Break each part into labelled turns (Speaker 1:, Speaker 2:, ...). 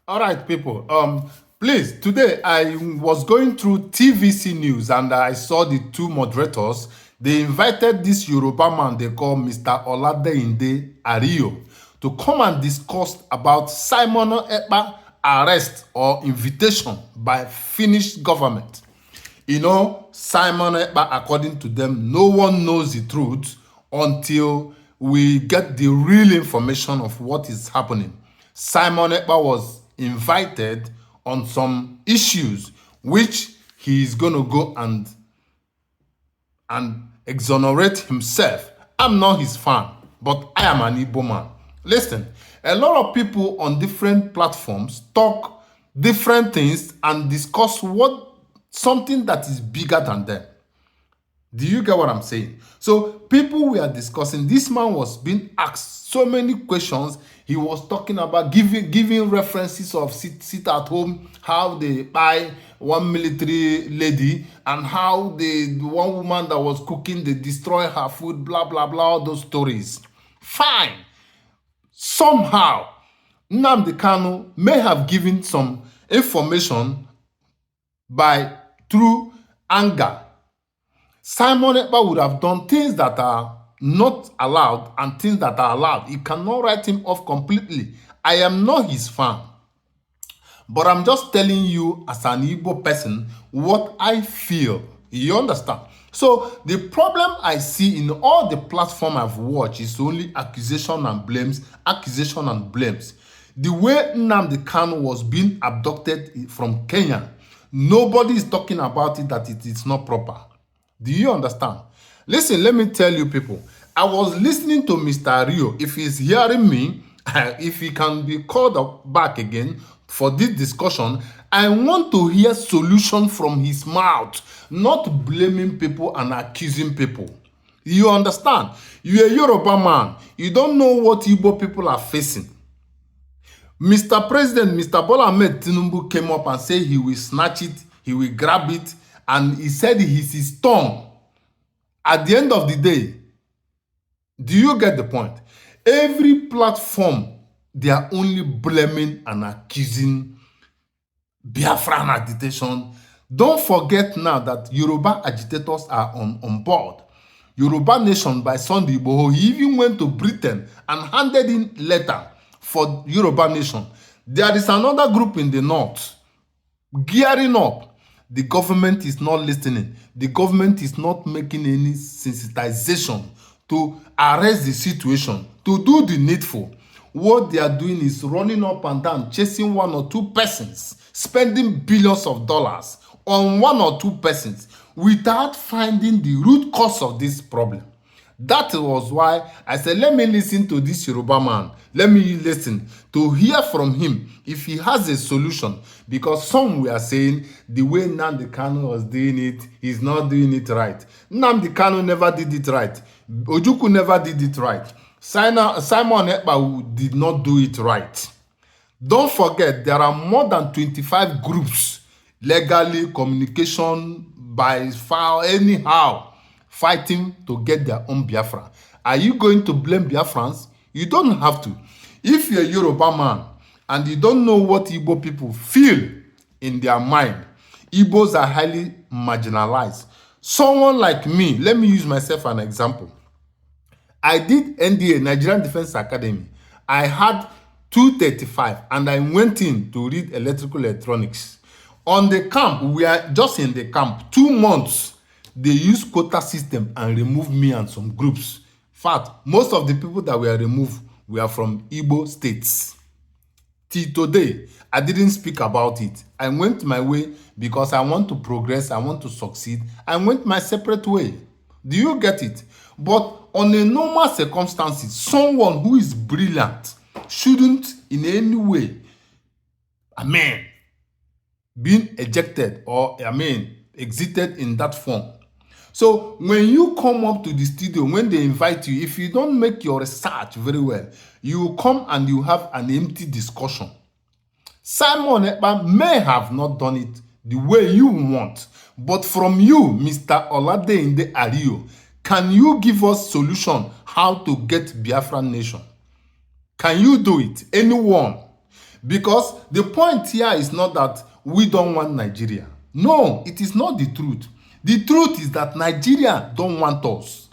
Speaker 1: All right, people. Please, today I was going through TVC News and I saw the two moderators. They invited this Yoruba man they call Mr. Oladeinde Ario to come and discuss about Simon Ekpa arrest or invitation by Finnish government. You know, Simon Ekpa, according to them, no one knows the truth until we get the real information of what is happening. Simon Ekpa was invited on some issues which he is going to go and exonerate himself. I'm not his fan, but I am an Igbo man. Listen, a lot of people on different platforms talk different things and discuss something that is bigger than them. Do you get what I'm saying? So people we are discussing, this man was being asked so many questions. He was talking about giving references of sit at home, how they buy one military lady and how the one woman that was cooking, they destroy her food, blah, blah, blah, all those stories. Fine. Somehow, Nnamdi Kanu may have given some information through anger. Simon Ekpa would have done things that are not allowed and things that are allowed. You cannot write him off completely. I am not his fan. But I'm just telling you as an Igbo person what I feel. You understand? So the problem I see in all the platform I've watched is only accusation and blames, accusation and blames. The way Nnamdi Kanu was being abducted from Kenya, nobody is talking about it, that it is not proper. Do you understand? Listen, let me tell you people. I was listening to Mr. Rio. If he's hearing me, if he can be called back again for this discussion, I want to hear solution from his mouth, not blaming people and accusing people. You understand? You're a Yoruba man. You don't know what Igbo people are facing. Mr. President, Mr. Bola Ahmed Tinubu came up and said he will snatch it, he will grab it, and he said he's his tongue. At the end of the day, do you get the point? Every platform, they are only blaming and accusing Biafran agitation. Don't forget now that Yoruba agitators are on board. Yoruba Nation by Sunday Igboho, he even went to Britain and handed in letter for Yoruba Nation. There is another group in the north gearing up. The government is not listening. The government is not making any sensitization to arrest the situation, to do the needful. What they are doing is running up and down, chasing one or two persons, spending billions of dollars on one or two persons without finding the root cause of this problem. That was why I said, let me listen to this Yoruba man. Let me listen to hear from him if he has a solution. Because some were saying the way Nnamdi Kanu was doing it, he's not doing it right. Nnamdi Kanu never did it right. Ojukwu never did it right. Simon Ekpa did not do it right. Don't forget, there are more than 25 groups, legally, communication, by file, anyhow, fighting to get their own Biafra. Are you going to blame Biafrans? You don't have to. If you're a Yoruba man and you don't know what Igbo people feel in their mind, Igbos are highly marginalized. Someone like me, let me use myself as an example. I did NDA, Nigerian Defense Academy. I had 235 and I went in to read electrical electronics. On the camp, we are just in the camp, 2 months. They use quota system and remove me and some groups. In fact, most of the people that were removed were from Igbo states. Till today, I didn't speak about it. I went my way because I want to progress, I want to succeed. I went my separate way. Do you get it? But on a normal circumstances, someone who is brilliant shouldn't in any way, being ejected or, exited in that form. So when you come up to the studio, when they invite you, if you don't make your research very well, you come and you have an empty discussion. Simon Ekpa may have not done it the way you want, but from you, Mr. Oladeinde Ario, can you give us solution how to get Biafran nation? Can you do it? Anyone? Because the point here is not that we don't want Nigeria. No, it is not the truth. The truth is that Nigeria don't want us.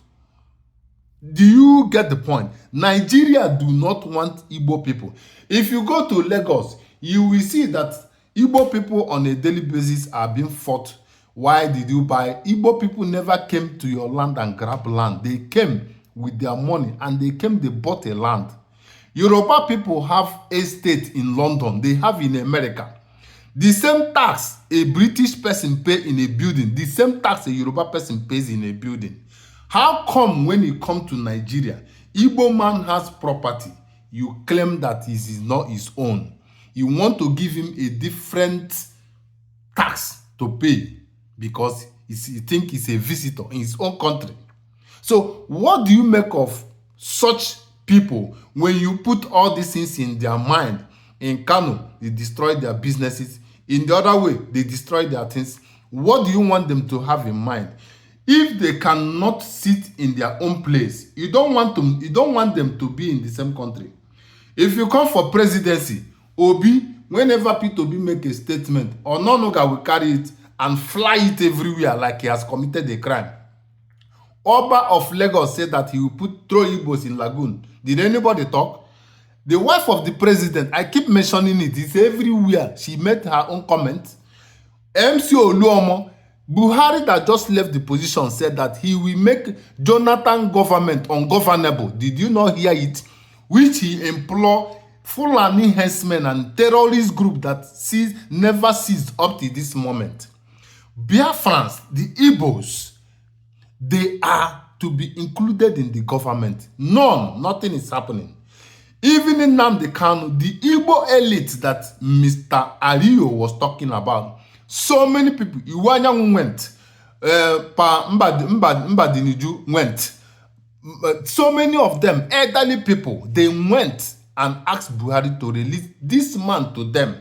Speaker 1: Do you get the point? Nigeria do not want Igbo people. If you go to Lagos, you will see that Igbo people on a daily basis are being fought. Why did you buy? Igbo people never came to your land and grab land. They came with their money and they bought a land. Yoruba people have estate in London. They have in America. The same tax a British person pay in a building, the same tax a Yoruba person pays in a building. How come when you come to Nigeria, Igbo man has property, you claim that it is not his own? You want to give him a different tax to pay because you think he's a visitor in his own country. So what do you make of such people when you put all these things in their mind? In Kano, they destroy their businesses. In the other way, they destroy their things. What do you want them to have in mind? If they cannot sit in their own place, you don't want them to be in the same country. If you come for presidency, Obi, whenever P2B make a statement, Ononoga will carry it and fly it everywhere like he has committed a crime. Oba of Lagos said that he will throw Igbos in Lagoon. Did anybody talk? The wife of the president, I keep mentioning it, it's everywhere. She made her own comment. MC Oluomo, Buhari that just left the position said that he will make Jonathan government ungovernable. Did you not hear it? Which he implored Fulani herdsmen and terrorist group that never ceased up to this moment. Biafrans, the Igbos, they are to be included in the government. Nothing is happening. Even in Nnamdi Kanu, the Igbo elite that Mr. Ario was talking about, so many people, Iwanyanwu went, Mbadiniju went, so many of them, elderly people, they went and asked Buhari to release this man to them.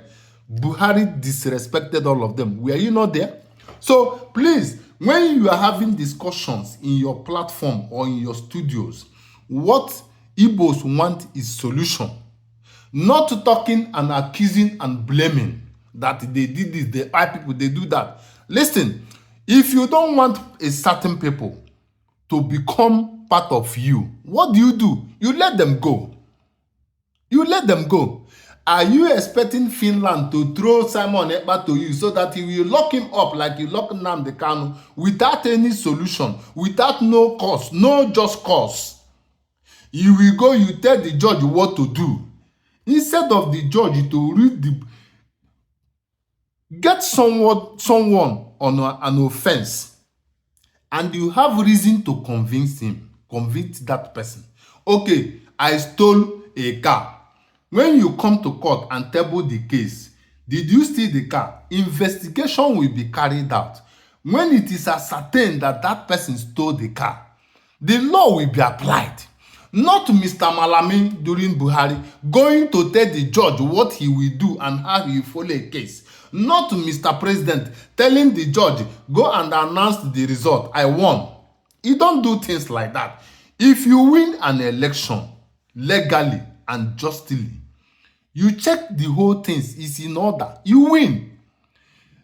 Speaker 1: Buhari disrespected all of them. Were you not there? So please, when you are having discussions in your platform or in your studios, what Igbos want is solution. Not talking and accusing and blaming that they did this, the white people, they do that. Listen, if you don't want a certain people to become part of you, what do? You let them go. You let them go. Are you expecting Finland to throw Simon Epka to you so that you will lock him up like you lock Nnamdi Kanu without any solution, without no cause, no just cause? You will go, you tell the judge what to do. Instead of the judge to read get someone on an offense, and you have reason to convince that person. Okay, I stole a car. When you come to court and table the case, did you steal the car? Investigation will be carried out. When it is ascertained that that person stole the car, the law will be applied. Not Mr. Malami during Buhari going to tell the judge what he will do and how he will follow a case. Not Mr. President telling the judge, go and announce the result. I won. You don't do things like that. If you win an election legally and justly, you check the whole things is in order. You win.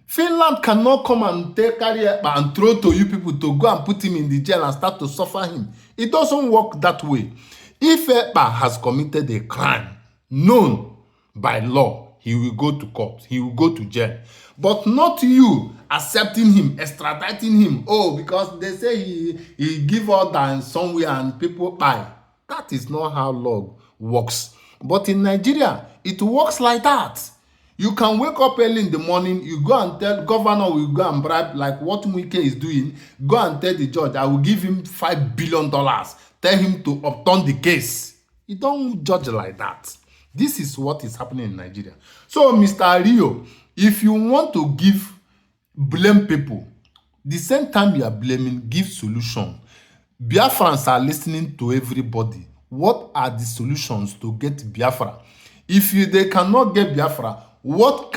Speaker 1: Finland cannot come and carry Epka and throw to you people to go and put him in the jail and start to suffer him. It doesn't work that way. If Epka has committed a crime known by law, he will go to court. He will go to jail. But not you accepting him, extraditing him. Oh, because they say he give order somewhere and people buy. That is not how law works. But in Nigeria, it works like that. You can wake up early in the morning, you go and tell governor will go and bribe like what Wike is doing. Go and tell the judge, I will give him $5 billion. Tell him to upturn the case. You don't judge like that. This is what is happening in Nigeria. So, Mr. Rio, if you want to blame people, the same time you are blaming, give solution. Biafrans are listening to everybody. What are the solutions to get Biafra? If they cannot get Biafra, what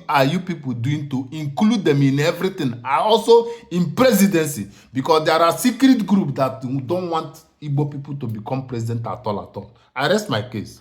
Speaker 1: are you people doing to include them in everything? Also in presidency, because there are secret groups that don't want Igbo people to become president at all. I rest my case.